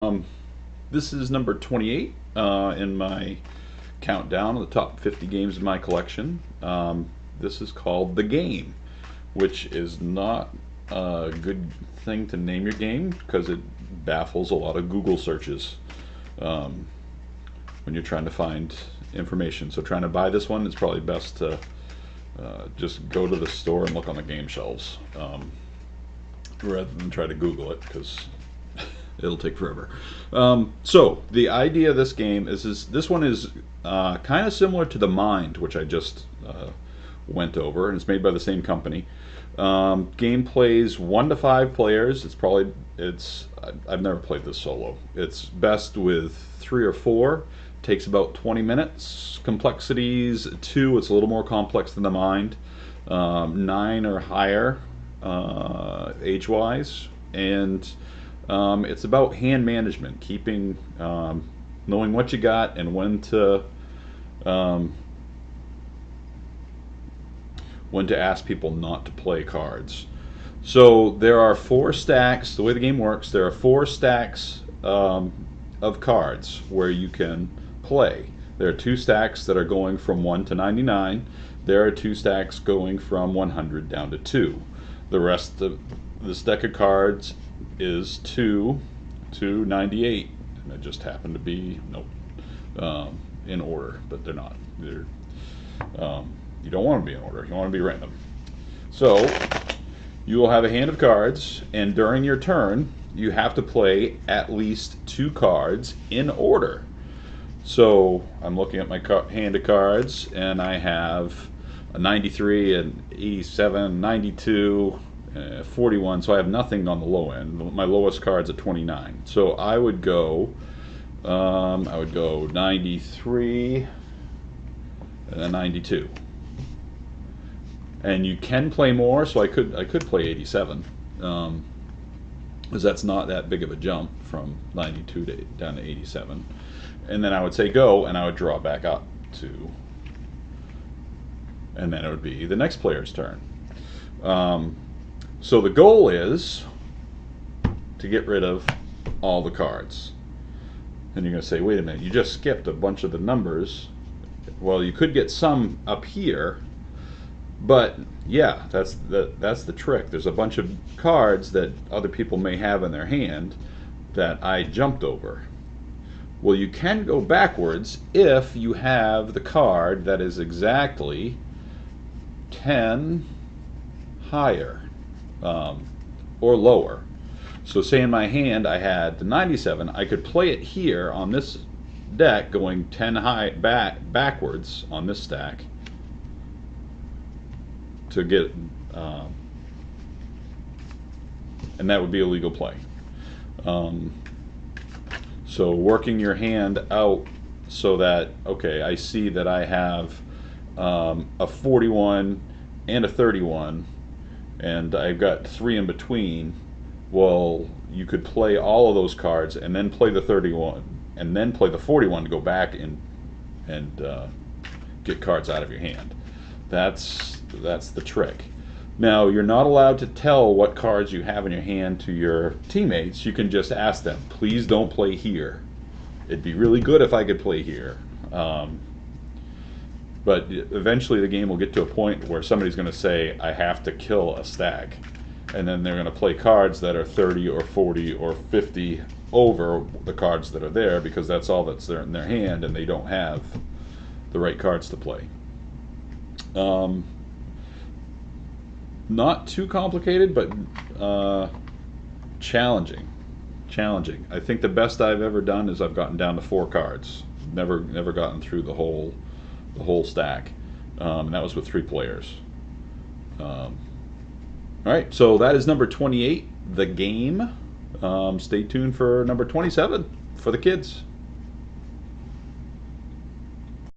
Um, this is number 28 in my countdown of the top 50 games in my collection. This is called The Game, which is not a good thing to name your game because it baffles a lot of Google searches um, when you're trying to find information. So trying to buy this one, it's probably best to just go to the store and look on the game shelves rather than try to Google it because it'll take forever. So the idea of this game is this one is kind of similar to the Mind, which I just went over, and it's made by the same company. Game plays 1 to 5 players. I've never played this solo. It's best with 3 or 4. Takes about 20 minutes. Complexities 2. It's a little more complex than the Mind. 9 or higher age-wise, and it's about hand management, keeping, knowing what you got and um, when to ask people not to play cards. So there are 4 stacks. The way the game works, there are 4 stacks of cards where you can play. There are 2 stacks that are going from 1 to 99. There are 2 stacks going from 100 down to 2. The rest of this deck of cards is 2 to 98, and it just happened to be in order, but they're not. You don't want to be in order. You want to be random. So you will have a hand of cards, and during your turn, you have to play at least 2 cards in order. So I'm looking at my hand of cards, and I have a 93, an 87, 92, 41, so I have nothing on the low end. My lowest card's at 29. So I would go 93 and then 92. And you can play more, so I could play 87, because that's not that big of a jump from 92 down to 87. And then I would say go, and I would draw back up to, and then it would be the next player's turn. So the goal is to get rid of all the cards. And you're going to say, wait a minute, you just skipped a bunch of the numbers. Well, you could get some up here, but yeah, that's the trick. There's a bunch of cards that other people may have in their hand that I jumped over. Well, you can go backwards if you have the card that is exactly 10 higher or lower. So say in my hand I had the 97, I could play it here on this deck going 10 high backwards on this stack to get and that would be a legal play. So working your hand out so that, okay, I see that I have a 41 and a 31, and I've got 3 in between. Well, you could play all of those cards and then play the 31 and then play the 41 to go back and get cards out of your hand. That's the trick. Now, you're not allowed to tell what cards you have in your hand to your teammates. You can just ask them, please don't play here. It'd be really good if I could play here. But eventually the game will get to a point where somebody's going to say, I have to kill a stack. And then they're going to play cards that are 30 or 40 or 50 over the cards that are there, because that's all that's there in their hand, and they don't have the right cards to play. Not too complicated, but challenging. I think the best I've ever done is I've gotten down to 4 cards. Never gotten through the whole stack, and that was with 3 players. All right, so that is number 28, The Game. Stay tuned for number 27 for the kids.